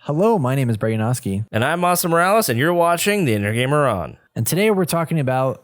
Hello, my name is Brayanoski. And I'm Austin Morales, and you're watching The Inner Gamer On. And today we're talking about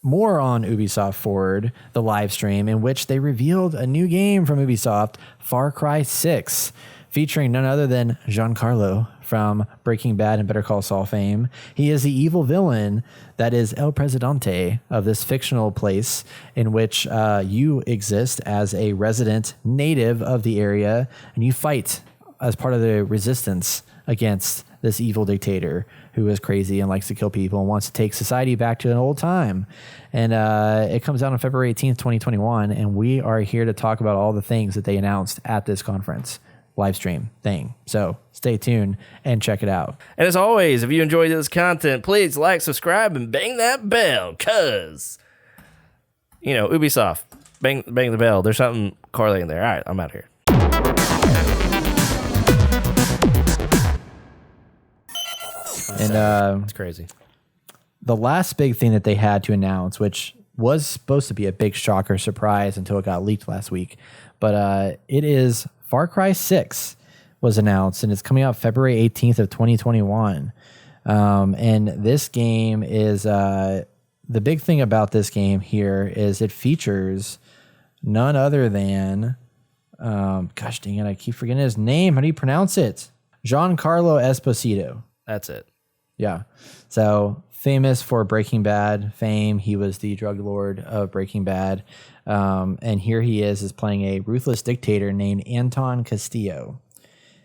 more on Ubisoft Forward, the live stream, in which they revealed a new game from Ubisoft, Far Cry 6, featuring none other than Giancarlo from Breaking Bad and Better Call Saul fame. He is the evil villain that is El Presidente of this fictional place in which you exist as a resident native of the area, and you fight as part of the resistance against this evil dictator who is crazy and likes to kill people and wants to take society back to an old time. And it comes out on February 18th, 2021. And we are here to talk about all the things that they announced at this conference live stream thing. So stay tuned and check it out. And as always, if you enjoyed this content, please like, subscribe, and bang that bell, because, Ubisoft, bang the bell. There's something correlating there. All right, I'm out here. And it's crazy. The last big thing that they had to announce, which was supposed to be a big shocker surprise until it got leaked last week, but it is Far Cry 6 was announced, and it's coming out February 18th of 2021. And this game is the big thing about this game here is it features none other than gosh dang it, I keep forgetting his name. How do you pronounce it? Giancarlo Esposito. That's it. Yeah. So famous for Breaking Bad fame. He was the drug lord of Breaking Bad. And here he is playing a ruthless dictator named Anton Castillo.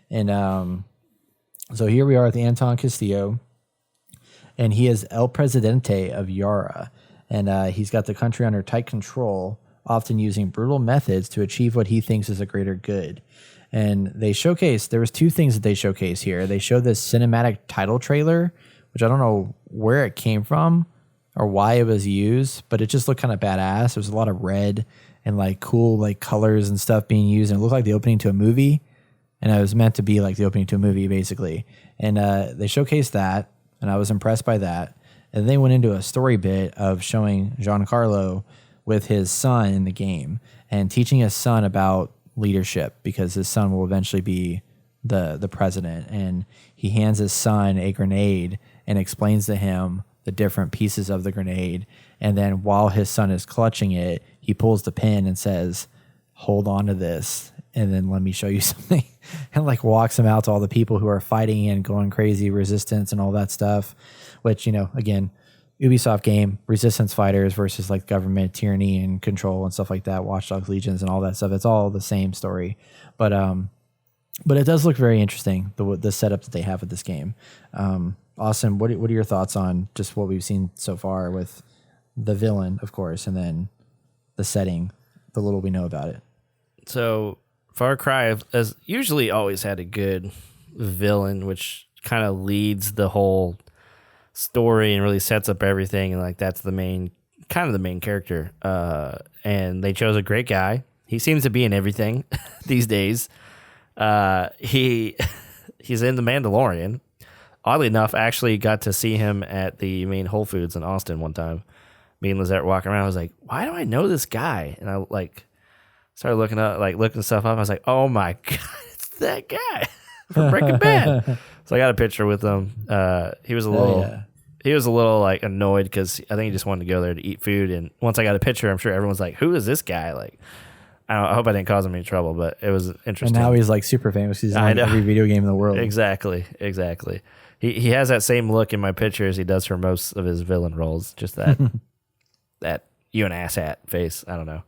And so here we are with Anton Castillo. And he is El Presidente of Yara. And he's got the country under tight control, often using brutal methods to achieve what he thinks is a greater good. And they showcased, there was two things that they showcased here. They showed this cinematic title trailer, which I don't know where it came from or why it was used, but it just looked kind of badass. There was a lot of red and like cool like colors and stuff being used. And it looked like the opening to a movie. And it was meant to be like the opening to a movie, basically. And they showcased that, and I was impressed by that. And they went into a story bit of showing Giancarlo with his son in the game and teaching his son about leadership, because his son will eventually be the president, and he hands his son a grenade and explains to him the different pieces of the grenade, and then while his son is clutching it, he pulls the pin and says, hold on to this and then let me show you something, and like walks him out to all the people who are fighting and going crazy, resistance and all that stuff, which, again, Ubisoft game, resistance fighters versus like government tyranny and control and stuff like that, Watch Dogs Legions and all that stuff. It's all the same story, but it does look very interesting, the setup that they have with this game. Austin, what are your thoughts on just what we've seen so far with the villain, of course, and then the setting, the little we know about it? So Far Cry has usually always had a good villain, which kind of leads the whole story and really sets up everything, and like that's the main character, and they chose a great guy. He seems to be in everything these days. He's in The Mandalorian. Oddly enough, I actually got to see him at the main Whole Foods in Austin one time. Me and Lizette walking around, I was like, why do I know this guy? And I like started looking stuff up. I was like, oh my god, it's that guy from Breaking Bad. So I got a picture with him. He was a little like annoyed because I think he just wanted to go there to eat food. And once I got a picture, I'm sure everyone's like, who is this guy? Like, I hope I didn't cause him any trouble, but it was interesting. And now he's like super famous. He's in like every video game in the world. Exactly. He has that same look in my picture as he does for most of his villain roles. Just that that you an asshat face. I don't know.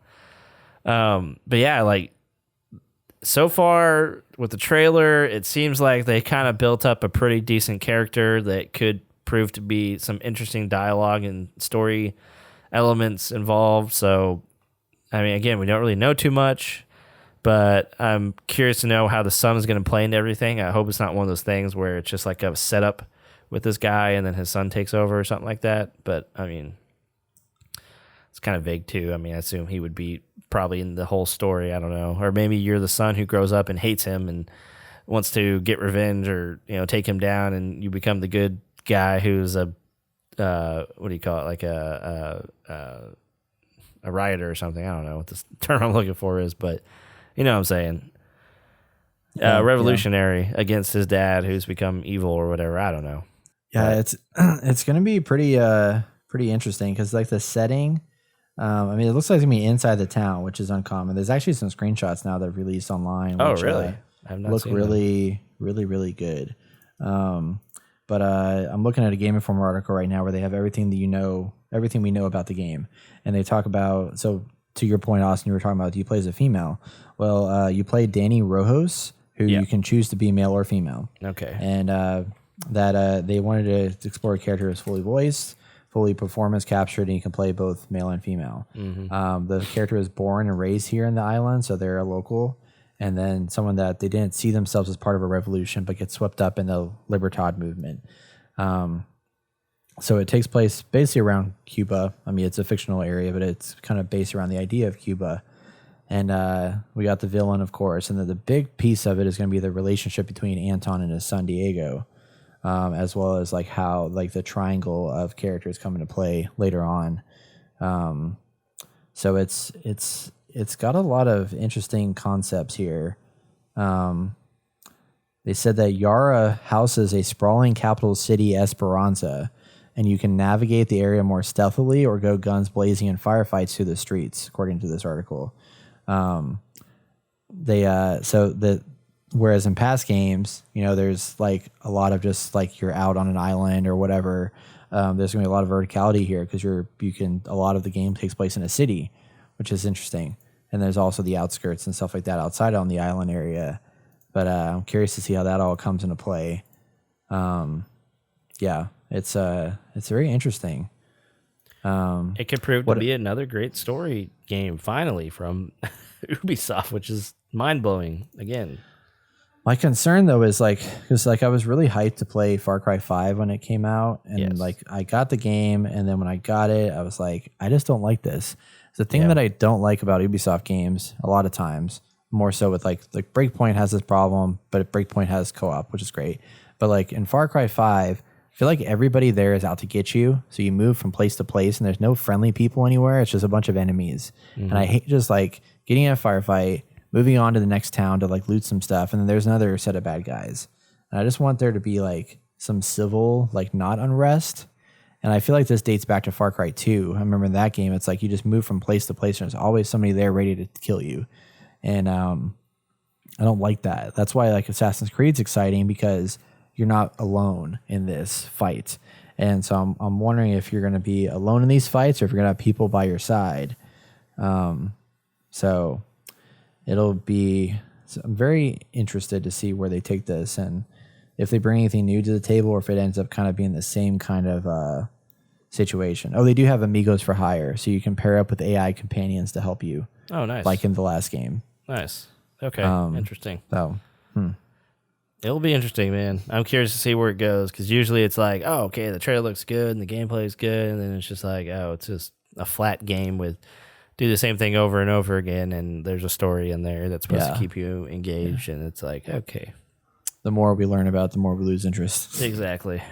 But yeah, like so far with the trailer, it seems like they kind of built up a pretty decent character that could prove to be some interesting dialogue and story elements involved. So, I mean, again, we don't really know too much, but I'm curious to know how the son is going to play into everything. I hope it's not one of those things where it's just like a setup with this guy and then his son takes over or something like that. But, I mean, it's kind of vague too. I mean, I assume he would be probably in the whole story. I don't know. Or maybe you're the son who grows up and hates him and wants to get revenge or, take him down, and you become the good guy who's a what do you call it, like a rioter or something. I don't know what this term I'm looking for is, but you know what I'm saying. revolutionary against his dad, who's become evil or whatever. I don't know. Yeah, it's going to be pretty interesting because like the setting. I mean, it looks like it's gonna be inside the town, which is uncommon. There's actually some screenshots now that are released online. Oh, Which, really? I've not look seen really good. But I'm looking at a Game Informer article right now where they have everything we know about the game, and they talk about. So to your point, Austin, you were talking about you play as a female. Well, you play Danny Rojos, who you can choose to be male or female. Okay. And that they wanted to explore a character who's fully voiced, fully performance captured, and you can play both male and female. The character was born and raised here in the island, so they're a local. And then someone that they didn't see themselves as part of a revolution, but get swept up in the Libertad movement. So it takes place basically around Cuba. I mean, it's a fictional area, but it's kind of based around the idea of Cuba. And we got the villain, of course. And then the big piece of it is going to be the relationship between Anton and his son, Diego, as well as like how like the triangle of characters come into play later on. So it's got a lot of interesting concepts here. They said that Yara houses a sprawling capital city, Esperanza, and you can navigate the area more stealthily or go guns blazing in firefights through the streets, according to this article. Whereas in past games, you know, there's like a lot of just like you're out on an island or whatever. There's gonna be a lot of verticality here because a lot of the game takes place in a city, which is interesting. And there's also the outskirts and stuff like that outside on the island area. But I'm curious to see how that all comes into play. It's very interesting. It could prove to be another great story game finally from Ubisoft, which is mind blowing again. My concern though is because I was really hyped to play Far Cry 5 when it came out, and I got the game, and then when I got it, I was like, I just don't like this. The thing that I don't like about Ubisoft games a lot of times, more so with like Breakpoint has this problem, but Breakpoint has co-op, which is great. But like in Far Cry 5, I feel like everybody there is out to get you. So you move from place to place and there's no friendly people anywhere. It's just a bunch of enemies. And I hate just like getting in a firefight, moving on to the next town to like loot some stuff. And then there's another set of bad guys. And I just want there to be like some civil, like not unrest. And I feel like this dates back to Far Cry 2. I remember in that game, it's like you just move from place to place and there's always somebody there ready to kill you. And I don't like that. That's why like Assassin's Creed's exciting, because you're not alone in this fight. And so I'm wondering if you're going to be alone in these fights or if you're going to have people by your side. So I'm very interested to see where they take this and if they bring anything new to the table or if it ends up kind of being the same kind of situation. Oh, they do have Amigos for Hire, so you can pair up with AI companions to help you. Oh, nice. Like in the last game. Nice. Okay, interesting. So, It'll be interesting, man. I'm curious to see where it goes, because usually it's like, oh, okay, the trailer looks good and the gameplay is good, and then it's just like, oh, it's just a flat game with do the same thing over and over again, and there's a story in there that's supposed to keep you engaged, and it's like, okay. The more we learn about it, the more we lose interest. Exactly.